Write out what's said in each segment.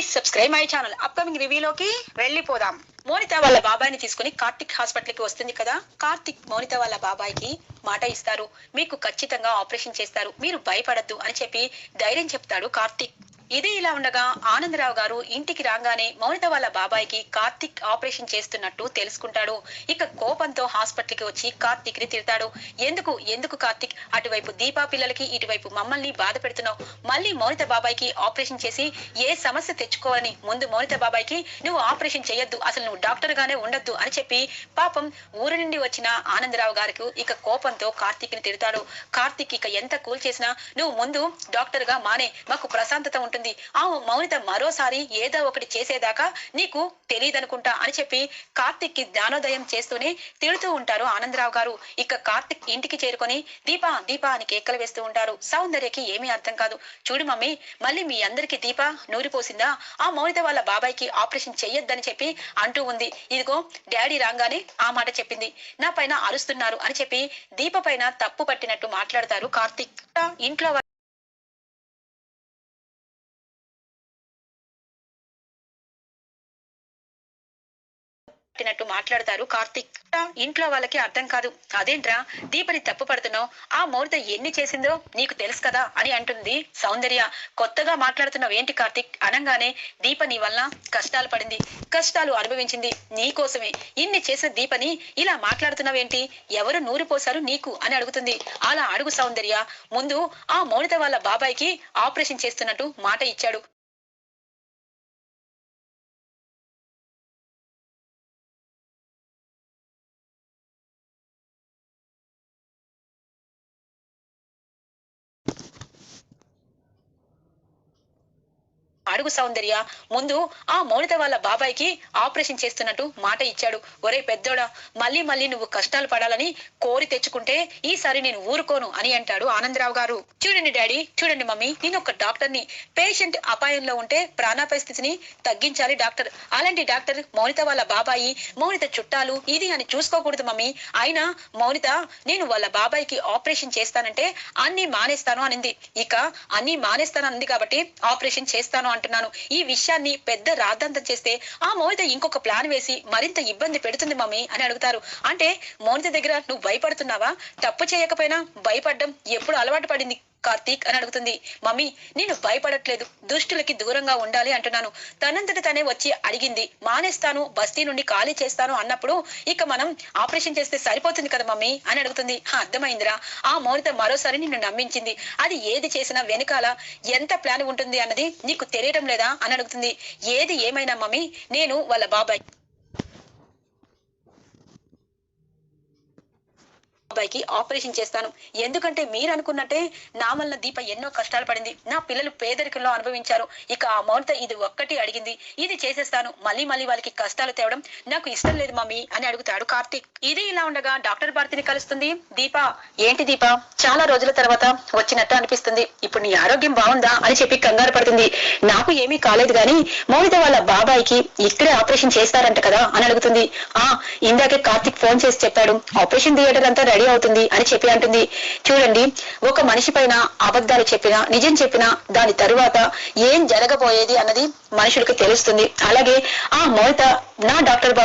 Please subscribe my channel. Upcoming రివ్యూలోకి వెళ్ళిపోదాం. మోనిత వాళ్ళ బాబాయిని తీసుకుని కార్తిక్ హాస్పిటల్ కి వస్తుంది కదా. కార్తిక్ మోనిత వాళ్ళ బాబాయికి మాట ఇస్తారు, మీకు ఖచ్చితంగా ఆపరేషన్ చేస్తారు, మీరు భయపడద్దు అని చెప్పి ధైర్యం చెప్తాడు కార్తిక్. ఇది ఇలా ఉండగా ఆనందరావు గారు ఇంటికి రాగానే మౌనిత వాళ్ళ బాబాయికి కార్తిక్ ఆపరేషన్ చేస్తున్నట్టు తెలుసుకుంటాడు. ఇక కోపంతో హాస్పిటల్ కి వచ్చి కార్తిక్ ని తిడతాడు. ఎందుకు కార్తిక్, అటువైపు దీపా పిల్లలకి ఇటువైపు మమ్మల్ని బాధ పెడుతున్నావు, మళ్ళీ మౌనిత బాబాయికి ఆపరేషన్ చేసి ఏ సమస్య తెచ్చుకోవాలని ముందు మౌనిత బాబాయికి నువ్వు ఆపరేషన్ చేయొద్దు, అసలు నువ్వు డాక్టర్ గానే ఉండొద్దు అని చెప్పి పాపం ఊరు నుండి వచ్చిన ఆనందరావు గారికి ఇక కోపంతో కార్తిక్ ని తిడతాడు. కార్తిక్ ఇక ఎంత కూల్ చేసినా నువ్వు ముందు డాక్టర్ గా మానే, మాకు ప్రశాంతత ఉంటుంది, ఆ మౌనిత మరోసారి ఏదో ఒకటి చేసేదాకా నీకు తెలియదనుకుంటా అని చెప్పి కార్తిక్ కి జ్ఞానోదయం చేస్తూనే తిడుతూ ఉంటారు ఆనందరావు గారు. ఇక కార్తిక్ ఇంటికి చేరుకొని దీపా దీపా అని కేకలు వేస్తూ ఉంటారు. సౌందర్యకి ఏమీ అర్థం కాదు. చూడు మమ్మీ, మళ్ళీ మీ అందరికి దీప నూరిపోసిందా, ఆ మౌనిత వాళ్ళ బాబాయికి ఆపరేషన్ చెయ్యొద్దని చెప్పి అంటూ ఉంది. ఇదిగో డాడీ రాగానే ఆ మాట చెప్పింది, నా పైన అరుస్తున్నారు అని చెప్పి దీప పైన తప్పు పట్టినట్టు మాట్లాడతారు కార్తిక్. ఇంట్లో మాట్లాడతారు కార్తిక్. ఇంట్లో వాళ్ళకి అర్థం కాదు, అదేంట్రా దీపని తప్పు పడుతున్నావు, ఆ మౌనిత ఎన్ని చేసిందో నీకు తెలుసు కదా అని అంటుంది సౌందర్య. కొత్తగా మాట్లాడుతున్నావు ఏంటి కార్తిక్ అనగానే, దీప నీ వల్ల కష్టాలు పడింది, కష్టాలు అనుభవించింది, నీకోసమే ఇన్ని చేసిన దీపని ఇలా మాట్లాడుతున్నావేంటి, ఎవరు నూరిపోసారు నీకు అని అడుగుతుంది. అలా అడుగు సౌందర్య, ముందు ఆ మౌనిత వాళ్ళ బాబాయికి ఆపరేషన్ చేస్తున్నట్టు మాట ఇచ్చాడు. అడుగు సౌందర్య, ముందు ఆ మౌనిత వాళ్ళ బాబాయికి ఆపరేషన్ చేస్తున్నట్టు మాట ఇచ్చాడు. ఒరే పెద్దోడా, మళ్ళీ నువ్వు కష్టాలు పడాలని కోరి తెచ్చుకుంటే ఈసారి నేను ఊరుకోను అని అంటాడు ఆనందరావు గారు. చూడండి డాడీ, చూడండి మమ్మీ, నేను ఒక డాక్టర్ని, పేషెంట్ అపాయంలో ఉంటే ప్రాణాపాయ స్థితిని తగ్గించాలి డాక్టర్, అలాంటి డాక్టర్ మౌనిత వాళ్ళ బాబాయి, మౌనిత చుట్టాలు ఇది అని చూసుకోకూడదు మమ్మీ. అయినా మౌనిత నేను వాళ్ళ బాబాయికి ఆపరేషన్ చేస్తానంటే అన్ని మానేస్తాను అనింది, ఇక అన్ని మానేస్తాను అంది కాబట్టి ఆపరేషన్ చేస్తాను అంటున్నాను. ఈ విషయాన్ని పెద్ద రాద్ధాంతం చేస్తే ఆ మౌనిత ఇంకొక ప్లాన్ వేసి మరింత ఇబ్బంది పెడుతుంది మమ్మీ అని అడుగుతారు. అంటే మౌనిత దగ్గర నువ్వు భయపడుతున్నావా, తప్పు చేయకపోయినా భయపడ్డం ఎప్పుడు అలవాటు పడింది కార్తీక్ అని అడుగుతుంది. మమ్మీ నేను భయపడట్లేదు, దుష్టులకి దూరంగా ఉండాలి అంటున్నాను. తనంతట తనే వచ్చి అడిగింది, మానేస్తాను, బస్తీ నుండి ఖాళీ చేస్తాను అన్నప్పుడు ఇక మనం ఆపరేషన్ చేస్తే సరిపోతుంది కదా మమ్మీ అని అడుగుతుంది. అర్థమైందిరా, ఆ మౌనిత మరోసారి నిన్ను నమ్మించింది, అది ఏది చేసినా వెనకాల ఎంత ప్లాన్ ఉంటుంది అన్నది నీకు తెలియడం లేదా అని అడుగుతుంది. ఏది ఏమైనా మమ్మీ, నేను వాళ్ళ బాబాయ్ బాబాయికి ఆపరేషన్ చేస్తాను, ఎందుకంటే మీరు అనుకున్నట్టే నా వల్ల దీప ఎన్నో కష్టాలు పడింది, నా పిల్లలు పేదరికంలో అనుభవించారు, ఇక ఆ మౌనిత ఇది ఒక్కటి అడిగింది, ఇది చేసేస్తాను, మళ్ళీ వాళ్ళకి కష్టాలు తేవడం నాకు ఇష్టం లేదు మమ్మీ అని అడుగుతాడు కార్తీక్. ఇది ఇలా ఉండగా డాక్టర్ భారతిని కలుస్తుంది దీప. ఏంటి దీప, చాలా రోజుల తర్వాత వచ్చినట్టు అనిపిస్తుంది, ఇప్పుడు నీ ఆరోగ్యం బాగుందా అని చెప్పి కంగారు పడుతుంది. నాకు ఏమీ కాలేదు గాని మౌనిత వాళ్ళ బాబాయికి ఇక్కడే ఆపరేషన్ చేస్తారంట కదా అని అడుగుతుంది. ఇందాకే కార్తీక్ ఫోన్ చేసి చెప్పాడు, ఆపరేషన్ థియేటర్ అంతా రెడీ అవుతుంది అని చెప్పి అంటుంది. చూడండి, ఒక మనిషి పైన అబద్ధాలు చెప్పినా నిజం చెప్పినా దాని తరువాత ఏం జరగబోయేది అన్నది మనుషులకు తెలుస్తుంది. అలాగే ఆ మౌనిత నా డాక్టర్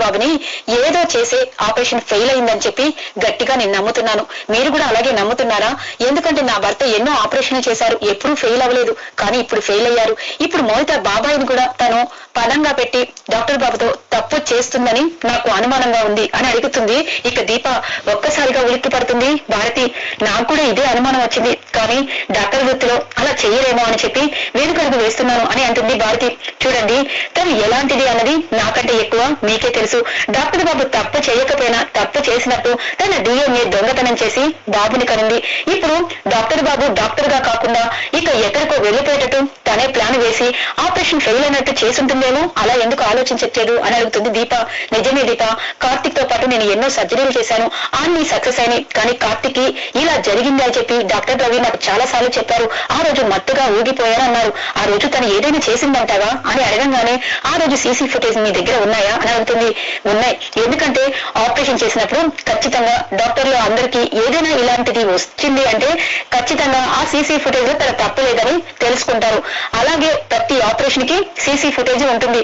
బాబుని ఏదో చేసే ఆపరేషన్ ఫెయిల్ అయిందని చెప్పి గట్టిగా నేను నమ్ముతున్నాను. మీరు కూడా అలాగే నమ్ముతున్నారా? ఎందుకంటే నా భర్త ఎన్నో ఆపరేషన్లు చేశారు, ఎప్పుడూ ఫెయిల్ అవ్వలేదు, కానీ ఇప్పుడు ఫెయిల్ అయ్యారు. ఇప్పుడు మౌనిత బాబాయిని కూడా తను పదంగా పెట్టి డాక్టర్ బాబుతో తప్పు చేస్తుందని నాకు అనుమానంగా ఉంది అని అడుగుతుంది. ఇక దీప ఒక్కసారిగా ఉలిక్కి పడుతుంది. భారతి, నాకు కూడా ఇదే అనుమానం వచ్చింది, కానీ డాక్టర్ వృత్తిలో అలా చేయలేమో అని చెప్పి వెనుకడుగు వేస్తున్నాను అని అంటుంది భారతి. చూడండి, తను ఎలాంటిది అన్నది నాకంటే ఎక్కువ మీకే తెలుసు. డాక్టర్ బాబు తప్పు చేయకపోయినా తప్పు చేసినట్టు తన DNA దొంగతనం చేసి బాబుని కనింది. ఇప్పుడు డాక్టర్ బాబు డాక్టర్ గా కాకుండా ఇక ఎక్కడికో వెళ్ళిపోయేటట్టు తనే ప్లాన్ వేసి ఆపరేషన్ ఫెయిల్ అయినట్టు చేసుంటుందేమో, అలా ఎందుకు ఆలోచించట్లేదు అని అడుగుతుంది దీప. నిజమే దీప, కార్తిక్ తో పాటు నేను ఎన్నో సర్జరీలు చేశాను, అన్ని సక్సెస్ అయినాయి, కానీ కార్తిక్ కి ఇలా జరిగింది అని చెప్పి డాక్టర్ రవి నాకు చాలా సార్లు చెప్పారు. ఆ రోజు మత్తుగా ఊగిపోయారన్నారు. ఆ రోజు తను ఏదైనా ఏదైనా చేసిందంటావా అని అడగంగానే ఆ రోజు సీసీ ఫుటేజ్ మీ దగ్గర ఉన్నాయా అని అడుగుతుంది. ఉన్నాయి, ఎందుకంటే ఆపరేషన్ చేసినప్పుడు ఖచ్చితంగా డాక్టర్లు అందరికీ ఏదైనా ఇలాంటిది వచ్చింది అంటే ఖచ్చితంగా ఆ సీసీ ఫుటేజ్ లో తన తప్పు లేదని తెలుసుకుంటారు. అలాగే ప్రతి ఆపరేషన్ కి సీసీ ఫుటేజ్ ఉంటుంది.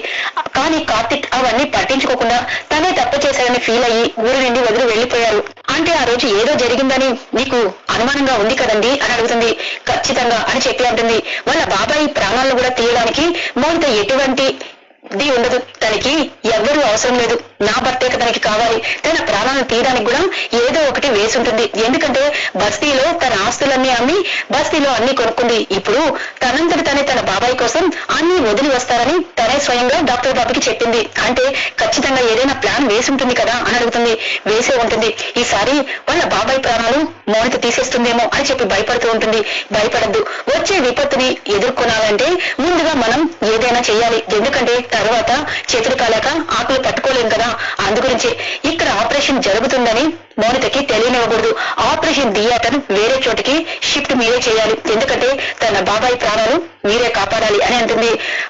కానీ కార్తిక్ అవన్నీ పట్టించుకోకుండా తనే తప్పు చేశారని ఫీల్ అయ్యి ఊరి నుండి వదిలి వెళ్లిపోయారు. అంటే ఆ రోజు ఏదో జరిగిందని మీకు అనుమానంగా ఉంది కదండి అని అడుగుతుంది. ఖచ్చితంగా అని చెప్పి అంటుంది. వాళ్ళ బాబాయి ప్రాణాలను కూడా తీయడానికి మౌనిత ఎటువంటి ది ఉండదు. తనకి ఎవ్వరూ అవసరం లేదు, నా భర్తే తనకి కావాలి. తన ప్రాణాలను తీయడానికి కూడా ఏదో ఒకటి వేసి ఉంటుంది. ఎందుకంటే బస్తీలో తన ఆస్తులన్నీ అమ్మి బస్తీలో అన్ని కొనుక్కుంది. ఇప్పుడు తనంతటి తనే తన బాబాయ్ కోసం అన్ని వదిలి వస్తారని తనే స్వయంగా డాక్టర్ బాబుకి చెప్పింది. అంటే ఖచ్చితంగా ఏదైనా ప్లాన్ వేసి ఉంటుంది కదా అని అడుగుతుంది. వేసే ఉంటుంది. ఈసారి వాళ్ళ బాబాయ్ ప్రాణాలు మౌనిత తీసేస్తుందేమో అని చెప్పి భయపడుతూ ఉంటుంది. భయపడద్దు, వచ్చే విపత్తుని ఎదుర్కొనాలంటే ముందుగా మనం ఏదైనా చెయ్యాలి. ఎందుకంటే తర్వాత చేతులు కాలేక ఆకులు పట్టుకోలేం కదా. అందుగురించి ఇక్కడ ఆపరేషన్ జరుగుతుందని మౌనితకి తెలియనివ్వకూడదు. ఆపరేషన్ థియేటర్ వేరే చోటికి షిఫ్ట్ మీరే చేయాలి. ఎందుకంటే తన బాబాయ్ ప్రాణాలు మీరే కాపాడాలి అని అంటుంది.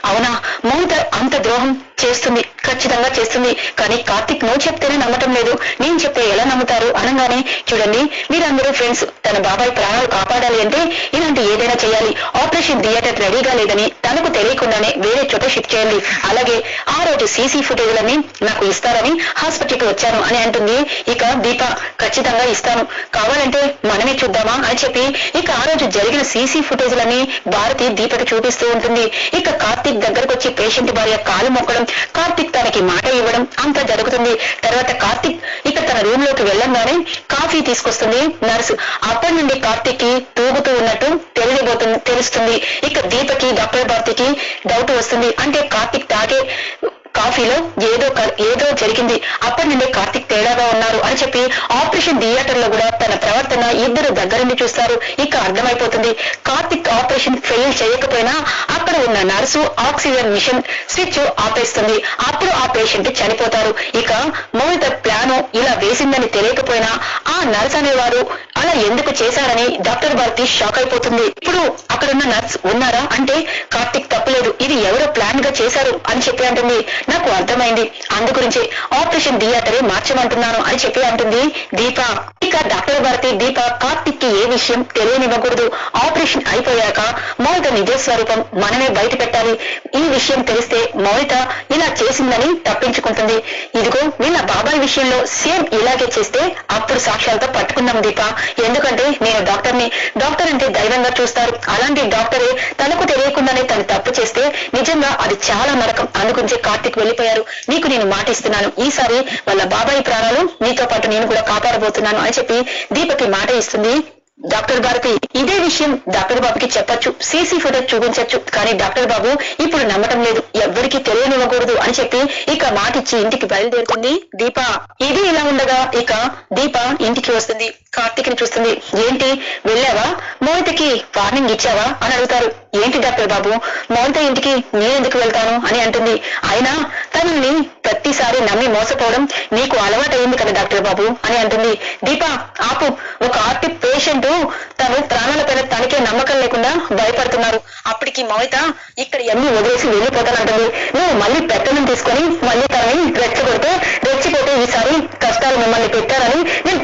అవునా, మౌనిత అంత ద్రోహం చేస్తుంది, ఖచ్చితంగా చేస్తుంది. కానీ కార్తిక్ నువ్వు చెప్తేనే నమ్మటం లేదు, నేను చెప్తే ఎలా నమ్ముతారు అనగానే చూడండి మీరందరూ ఫ్రెండ్స్, తన బాబాయ్ ప్రాణాలు కాపాడాలి అంటే ఇలాంటి ఏదైనా చేయాలి. ఆపరేషన్ థియేటర్ రెడీగా లేదని తనకు తెలియకుండానే వేరే చోట షిఫ్ట్ చేయండి. అలాగే ఆ రోజు సీసీ ఫుటేజ్లని నాకు ఇస్తారని హాస్పిటల్కి వచ్చాను అని అంటుంది. ఇక దీప ఖచ్చితంగా ఇస్తాను, కావాలంటే మనమే చూద్దామా అని చెప్పి ఇక ఆ రోజు జరిగిన సీసీ ఫుటేజ్లని భారతి దీపకి చూపిస్తూ ఉంటుంది. ఇక కార్తిక్ దగ్గరకు వచ్చి పేషెంట్ భార్య కాలు మొక్కడం, కార్తిక్ తనకి మాట ఇవ్వడం అంతా జరుగుతుంది. తర్వాత కార్తిక్ ఇక తన రూమ్ లోకి వెళ్ళంగానే కాఫీ తీసుకొస్తుంది నర్సు. అప్పటి నుండి కార్తిక్ కి తూగుతూ ఉన్నట్టు తెలుస్తుంది. ఇక దీపకి డాక్టర్ భారతికి డౌట్ వస్తుంది. అంటే కార్తిక్ తాగే కాఫీలో ఏదో జరిగింది, అప్పటి నుండి కార్తిక్ తేడాగా ఉన్నారు అని చెప్పి ఆపరేషన్ థియేటర్ లో కూడా తన ప్రవర్తన ఇద్దరు దగ్గరుండి చూస్తారు. ఇక అర్థమైపోతుంది కార్తిక్ ఆపరేషన్ ఫెయిల్ చేయకపోయినా అక్కడ ఉన్న నర్సు ఆక్సిజన్ మిషన్ స్విచ్ ఆపేస్తుంది. అప్పుడు ఆ పేషెంట్ చనిపోతారు. ఇక మౌనిత ప్లాను ఇలా వేసిందని తెలియకపోయినా ఆ నర్స్ అనేవారు అలా ఎందుకు చేశారని డాక్టర్ భారతి షాక్ అయిపోతుంది. ఇప్పుడు అక్కడున్న నర్స్ ఉన్నారా అంటే కార్తిక్ తప్పులేదు, ఇది ఎవరో ప్లాన్ గా చేశారు అని చెప్పి అంటుంది. నాకు అర్థమైంది, అందుగురించి ఆపరేషన్ థియేటరే మార్చమంటున్నాను అని చెప్పి అంటుంది దీప. ఇక డాక్టర్ భారతి దీప కార్తిక్ కి ఏ విషయం తెలియనివ్వకూడదు. ఆపరేషన్ అయిపోయాక మౌనిత నిజ స్వరూపం మనమే బయట పెట్టాలి. ఈ విషయం తెలిస్తే మౌనిత ఇలా చేసిందని తప్పించుకుంటుంది. ఇదిగో వీళ్ళ బాబాయ్ విషయంలో సేమ్ ఇలాగే చేస్తే అప్పుడు సాక్ష్యాలతో పట్టుకుందాం దీప. ఎందుకంటే నేను డాక్టర్ని, డాక్టర్ అంటే దైవంగా చూస్తారు. అలాంటి డాక్టరే తనకు తెలియకుండానే తను తప్పు చేస్తే నిజంగా అది చాలా నరకం. అందుగురించి కార్తిక్ వెళ్ళిపోయారు. నీకు నేను మాటిస్తున్నాను, ఈసారి వాళ్ళ బాబాయ్ ప్రాణాలు నీతో పాటు నేను కూడా కాపాడబోతున్నాను అని చెప్పి దీపకి మాట ఇస్తుంది డాక్టర్ భారతి. ఇదే విషయం డాక్టర్ బాబుకి చెప్పొచ్చు, సీసీ ఫుటేజ్ చూపించొచ్చు. కానీ డాక్టర్ బాబు ఇప్పుడు నమ్మటం లేదు, ఎవ్వరికి తెలియనివ్వకూడదు అని చెప్పి ఇక మాటిచ్చి ఇంటికి బయలుదేరుతుంది దీప. ఇది ఇలా ఉండగా ఇక దీప ఇంటికి వస్తుంది. కార్తిక్ ని చూస్తుంది. ఏంటి వెళ్ళావా, మౌనితకి వార్నింగ్ ఇచ్చావా అని అడుగుతారు. ఏంటి డాక్టర్ బాబు, మౌనిత ఇంటికి నేనెందుకు వెళ్తాను అని అంటుంది. అయినా తనని ప్రతిసారి నమ్మి మోసపోవడం నీకు అలవాటైంది కదా డాక్టర్ బాబు అని అంటుంది. దీప ఆపు, ఒక ఆర్టిక్ పేషెంట్ తను ప్రాణాలపైన తనకే నమ్మకం లేకుండా భయపడుతున్నారు. అప్పటికి మౌనిత ఇక్కడ ఎన్ని వదిలేసి వెళ్ళిపోతానంటుంది. నువ్వు మళ్ళీ పెత్తనం తీసుకొని మళ్ళీ తనని రెచ్చిపోతే ఈసారి కష్టాలు మిమ్మల్ని పెట్టారని నేను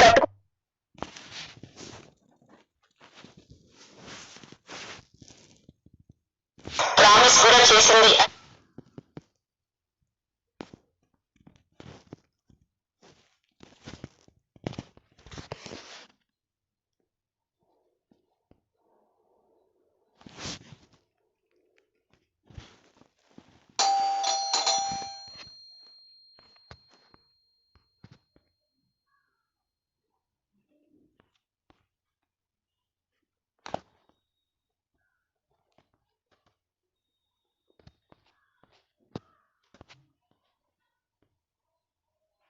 ప్రామిస్ కూడా చేసింది.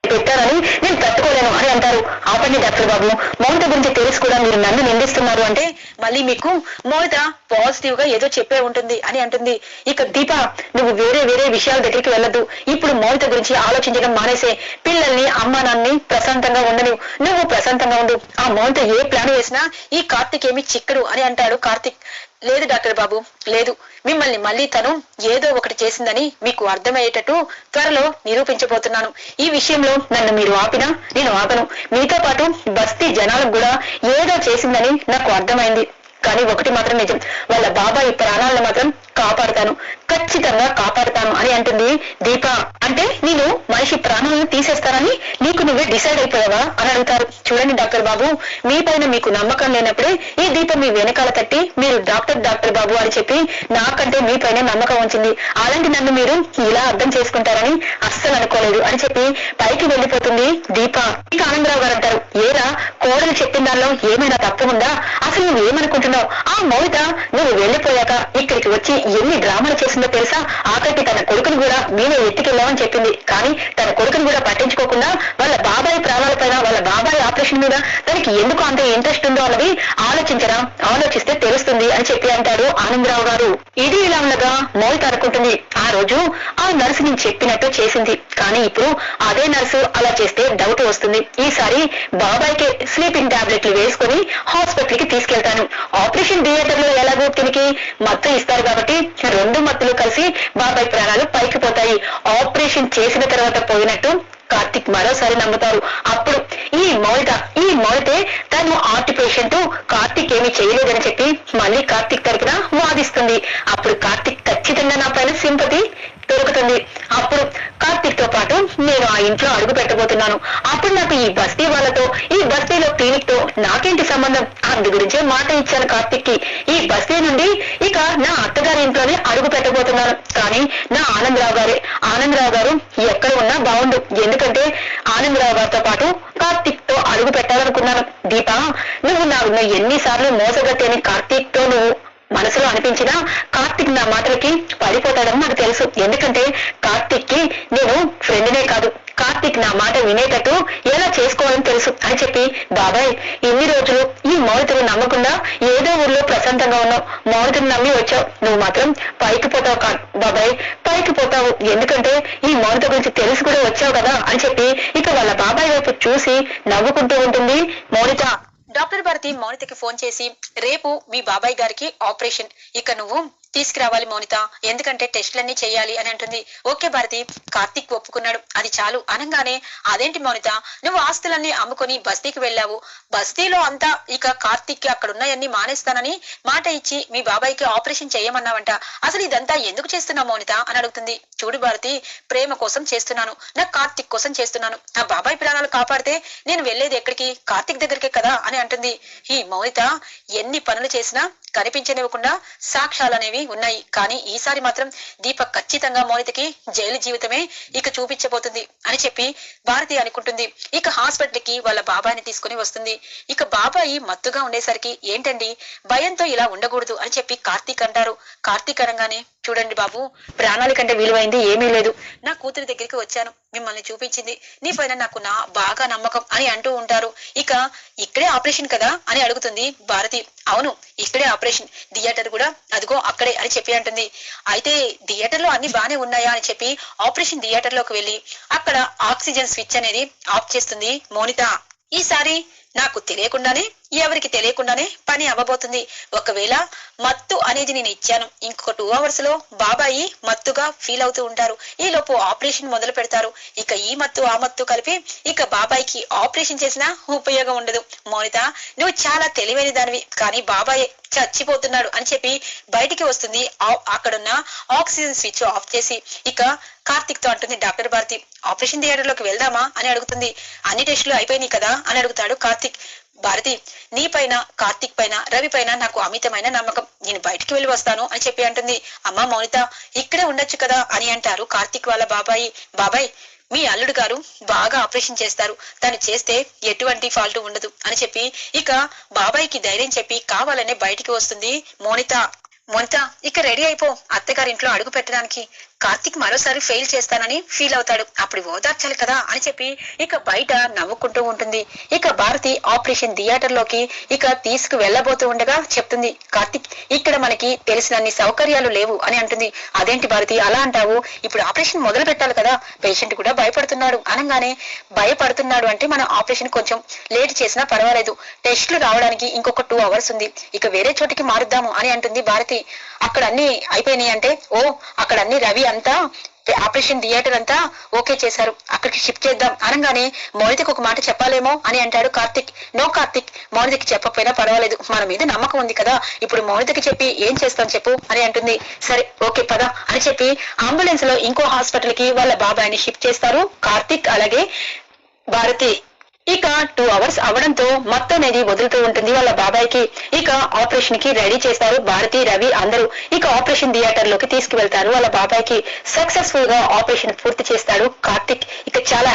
పెట్టారని నేను తట్టుకోలేను అని అంటారు. ఆపండి డాక్టర్ బాబు, మౌనిత గురించి తెలిసి కూడా మీరు నన్ను నిందిస్తున్నారు అంటే మళ్ళీ మీకు మౌనిత పాజిటివ్ గా ఏదో చెప్పే ఉంటుంది అని అంటుంది. ఇక దీప నువ్వు వేరే విషయాల దగ్గరికి వెళ్ళదు. ఇప్పుడు మౌనిత గురించి ఆలోచించడం మానేసే, పిల్లల్ని అమ్మా నాన్ని ప్రశాంతంగా ఉండను, నువ్వు ప్రశాంతంగా ఉండు. ఆ మౌనిత ఏ ప్లాన్ వేసినా ఈ కార్తిక్ ఏమి చిక్కడు అని అంటాడు కార్తిక్. లేదు డాక్టర్ బాబు, లేదు. మిమ్మల్ని మళ్ళీ తను ఏదో ఒకటి చేసిందని మీకు అర్థమయ్యేటట్టు త్వరలో నిరూపించబోతున్నాను. ఈ విషయంలో నన్ను మీరు ఆపినా నేను ఆపను. మీతో పాటు బస్తీ జనాలకు కూడా ఏదో చేసిందని నాకు అర్థమైంది. కానీ ఒకటి మాత్రం నిజం, వాళ్ళ బాబాయ్ ప్రాణాలను మాత్రం కాపాడుతాను, ఖచ్చితంగా కాపాడుతాను అని అంటుంది దీప. అంటే నేను మనిషి ప్రాణాలను తీసేస్తానని నీకు నువ్వే డిసైడ్ అయిపోయావా అని అడుగుతారు. చూడండి డాక్టర్ బాబు, మీ పైన మీకు నమ్మకం లేనప్పుడే ఈ దీప మీ వెనకాల తట్టి మీరు డాక్టర్ బాబు అని చెప్పి నాకంటే మీ పైన నమ్మకం ఉంచింది. అలాంటి నన్ను మీరు ఇలా అర్థం చేసుకుంటారని అస్సలు అనుకోలేదు అని చెప్పి పైకి వెళ్లిపోతుంది దీప. ఇక ఆనందరావు గారు అంటారు, ఏరా కోడలు చెప్పిన దానిలో ఏమైనా తప్పు ఉందా? అసలు నువ్వు ఏమనుకుంటున్నావు? ఆ మౌనిత నువ్వు వెళ్లిపోయాక ఇక్కడికి వచ్చి ఎన్ని డ్రామాలు చేసిందో తెలుసా? ఆఖరికి తన కొడుకుని కూడా మేమే ఎత్తుకెళ్ళామని చెప్పింది. కానీ తన కొడుకుని కూడా పట్టించుకోకుండా వాళ్ళ బాబాయ్ ప్రాణాల పైన, వాళ్ళ బాబాయ్ ఆపరేషన్ మీద తనకి ఎందుకు అంత ఇంట్రెస్ట్ ఉందో అన్నది ఆలోచించరా, ఆలోచిస్తే తెలుస్తుంది అని చెప్పి అంటారు ఆనందరావు గారు. ఇది ఇలా ఉండగా మౌనిత అనుకుంటుంది, ఆ రోజు ఆ నర్సు నేను చెప్పినట్టు చేసింది. కానీ ఇప్పుడు అదే నర్సు అలా చేస్తే డౌట్ వస్తుంది. ఈసారి బాబాయ్కి స్లీపింగ్ టాబ్లెట్లు వేసుకుని హాస్పిటల్ కి తీసుకెళ్తాను. ఆపరేషన్ థియేటర్ లో ఎలాగో తినికి మత్తు ఇస్తారు కాబట్టి రెండు మత్తులు కలిసి బాబాయ్ ప్రాణాలు పైకి పోతాయి. ఆపరేషన్ చేసిన తర్వాత పోయినట్టు కార్తిక్ మరోసారి నమ్ముతారు. అప్పుడు ఈ మౌనితే తను ఆర్ట్ పేషెంట్, కార్తిక్ ఏమీ చేయలేదని చెప్పి మళ్ళీ కార్తిక్ తరపున వాదిస్తుంది. అప్పుడు కార్తిక్ ఖచ్చితంగా నా పైన సింపతి దొరుకుతుంది. అప్పుడు కార్తిక్ తో పాటు నేను ఆ ఇంట్లో అడుగు పెట్టబోతున్నాను. అప్పుడు నాకు ఈ బస్తీ వాళ్ళతో, ఈ బస్తీలో క్లినిక్ తో నాకేంటి సంబంధం? అందు గురించే మాట ఇచ్చాను కార్తిక్ కి. ఈ బస్తీ నుండి ఇక నా అత్తగారి ఇంట్లోనే అడుగు పెట్టబోతున్నాను. కానీ నా ఆనందరావు గారు ఎక్కడ ఉన్నా బాగుండు. ఎందుకంటే ఆనందరావు గారితో పాటు కార్తిక్ తో అడుగు పెట్టాలనుకున్నాను. దీప, నువ్వు ఎన్నిసార్లు మోసగట్టేని కార్తిక్ తో నువ్వు మనసులో అనిపించినా కార్తిక్ నా మాటలకి పడిపోతాడని నాకు తెలుసు. ఎందుకంటే కార్తిక్ కి నేను ఫ్రెండ్నే కాదు, కార్తిక్ నా మాట వినేటట్టు ఎలా చేసుకోవాలని తెలుసు అని చెప్పి, బాబాయ్ ఇన్ని రోజులు ఈ మౌనితను నమ్మకుండా ఏదో ఊర్లో ప్రశాంతంగా ఉన్నావు, మౌనితను నమ్మి వచ్చావు, నువ్వు మాత్రం పైకి పోతావు బాబాయ్, పైకి పోతావు. ఎందుకంటే ఈ మౌనిత గురించి తెలిసి కూడా వచ్చావు కదా అని చెప్పి ఇక వాళ్ళ బాబాయ్ వైపు చూసి నవ్వుకుంటూ ఉంటుంది మౌనిత. డాక్టర్ భారతి మౌనితకి ఫోన్ చేసి, రేపు మీ బాబాయ్ గారికి ఆపరేషన్, ఇక నువ్వు తీసుకురావాలి మౌనిత, ఎందుకంటే టెస్టులన్నీ చేయాలి అని అంటుంది. ఓకే భారతి, కార్తిక్ ఒప్పుకున్నాడు, అది చాలు అనగానే, అదేంటి మౌనిత, నువ్వు ఆస్తులన్నీ అమ్ముకొని బస్తీకి వెళ్ళావు, బస్తీలో అంతా ఇక కార్తిక్ అక్కడున్నాయన్నీ మానేస్తానని మాట ఇచ్చి మీ బాబాయ్కి ఆపరేషన్ చేయమన్నావంట, అసలు ఇదంతా ఎందుకు చేస్తున్నావు మౌనిత అని అడుగుతుంది. చూడు భారతి, ప్రేమ కోసం చేస్తున్నాను, నా కార్తిక్ కోసం చేస్తున్నాను, నా బాబాయ్ ప్రాణాలు కాపాడితే నేను వెళ్లేది ఎక్కడికి? కార్తిక్ దగ్గరికే కదా అని అంటుంది. ఈ మౌనిత ఎన్ని పనులు చేసినా కనిపించనివ్వకుండా సాక్ష్యాలనేవి ఉన్నాయి. కానీ ఈసారి మాత్రం దీప ఖచ్చితంగా మౌనితకి జైలు జీవితమే ఇక చూపించబోతుంది అని చెప్పి భారతి అనుకుంటుంది. ఇక హాస్పిటల్ కి వాళ్ళ బాబాయిని తీసుకుని వస్తుంది. ఇక బాబాయి మత్తుగా ఉండేసరికి, ఏంటండి భయంతో ఇలా ఉండకూడదు అని చెప్పి కార్తీక్ అంటారు. కార్తీక్ అనగానే, చూడండి బాబు, ప్రాణాల కంటే విలువైంది ఏమీ లేదు, నా కూతురి దగ్గరికి వచ్చాను, మిమ్మల్ని చూపించింది, నీ పైన నాకు బాగా నమ్మకం అని అంటూ ఉంటారు. ఇక ఇక్కడే ఆపరేషన్ కదా అని అడుగుతుంది భారతి. అవును, ఇక్కడే ఆపరేషన్, థియేటర్ కూడా అదిగో అక్కడే అని చెప్పి అంటుంది. అయితే థియేటర్ లో అన్ని బానే ఉన్నాయా అని చెప్పి ఆపరేషన్ థియేటర్ లోకి వెళ్లి అక్కడ ఆక్సిజన్ స్విచ్ అనేది ఆఫ్ చేస్తుంది మౌనిత. ఈసారి నాకు తెలియకుండానే, ఎవరికి తెలియకుండానే పని అవ్వబోతుంది. ఒకవేళ మత్తు అనేది నేను ఇచ్చాను, ఇంకొక 2 hours లో బాబాయి మత్తుగా ఫీల్ అవుతూ ఉంటారు, ఈ లోపు ఆపరేషన్ మొదలు పెడతారు. ఇక ఈ మత్తు ఆ మత్తు కలిపి ఇక బాబాయికి ఆపరేషన్ చేసినా ఉపయోగం ఉండదు. మౌనిత, నువ్వు చాలా తెలివైన దానివి, కానీ బాబాయ్ చచ్చిపోతున్నాడు అని చెప్పి బయటికి వస్తుంది. అక్కడున్న ఆక్సిజన్ స్విచ్ ఆఫ్ చేసి ఇక కార్తిక్ తో అంటుంది డాక్టర్ భారతి, ఆపరేషన్ థియేటర్ లోకి వెళ్దామా అని అడుగుతుంది. అన్ని టెస్టులు అయిపోయినాయి కదా అని అడుగుతాడు కార్తిక్. భారతి, నీ పైన, కార్తిక్ పైన, రవి పైన నాకు అమితమైన నమ్మకం, నేను బయటికి వెళ్ళి వస్తాను అని చెప్పి అంటుంది. అమ్మా మౌనిత, ఇక్కడే ఉండొచ్చు కదా అని అంటారు కార్తిక్ వాళ్ళ బాబాయి. బాబాయ్, మీ అల్లుడు గారు బాగా ఆపరేషన్ చేస్తారు, తను చేస్తే ఎటువంటి ఫాల్ట్ ఉండదు అని చెప్పి ఇక బాబాయికి ధైర్యం చెప్పి కావాలనే బయటికి వస్తుంది మౌనిత. మౌనిత, ఇక రెడీ అయిపో, అత్తగారింట్లో అడుగు పెట్టడానికి. కార్తిక్ మరోసారి ఫెయిల్ చేస్తానని ఫీల్ అవుతాడు. అప్పుడు ఓదార్చాలి కదా అని చెప్పి ఇక బయట నవ్వుకుంటూ ఉంటుంది. ఇక భారతి ఆపరేషన్ థియేటర్ లోకి ఇక తీసుకు వెళ్ళబోతూ ఉండగా చెప్తుంది, కార్తిక్ ఇక్కడ మనకి తెలిసినన్ని సౌకర్యాలు లేవు అని అంటుంది. అదేంటి భారతి అలా అంటావు, ఇప్పుడు ఆపరేషన్ మొదలు పెట్టాలి కదా, పేషెంట్ కూడా భయపడుతున్నాడు అనగానే, భయపడుతున్నాడు అంటే మనం ఆపరేషన్ కొంచెం లేట్ చేసినా పర్వాలేదు, టెస్టులు రావడానికి ఇంకొక 2 hours ఉంది, ఇక వేరే చోటికి మారుద్దాము అని అంటుంది భారతి. అక్కడ అన్ని అయిపోయినాయి అంటే, ఓ అక్కడ అన్ని రవి అంతా ఆపరేషన్ థియేటర్ అంతా ఓకే చేశారు, అక్కడికి షిఫ్ట్ చేద్దాం అనగానే, మౌనితకి ఒక మాట చెప్పాలేమో అని అంటాడు కార్తిక్. నో కార్తిక్, మౌనితకి చెప్పకపోయినా పర్వాలేదు, మన మీద నమ్మకం ఉంది కదా, ఇప్పుడు మౌనితకి చెప్పి ఏం చేస్తాం చెప్పు అని అంటుంది. సరే ఓకే పద అని చెప్పి అంబులెన్స్ లో ఇంకో హాస్పిటల్ కి వాళ్ళ బాబాయిని షిఫ్ట్ చేస్తారు కార్తిక్ అలాగే భారతి. ఇక 2 hours అవడంతో మొత్తం అనేది వదులుతూ ఉంటుంది వాళ్ళ బాబాయ్కి. ఇక ఆపరేషన్ కి రెడీ చేస్తారు భారతి రవి అందరూ. ఇక ఆపరేషన్ థియేటర్ లోకి తీసుకువెళ్తారు వాళ్ళ బాబాయ్కి. సక్సెస్ఫుల్ గా ఆపరేషన్ పూర్తి చేస్తాడు కార్తిక్. ఇక చాలా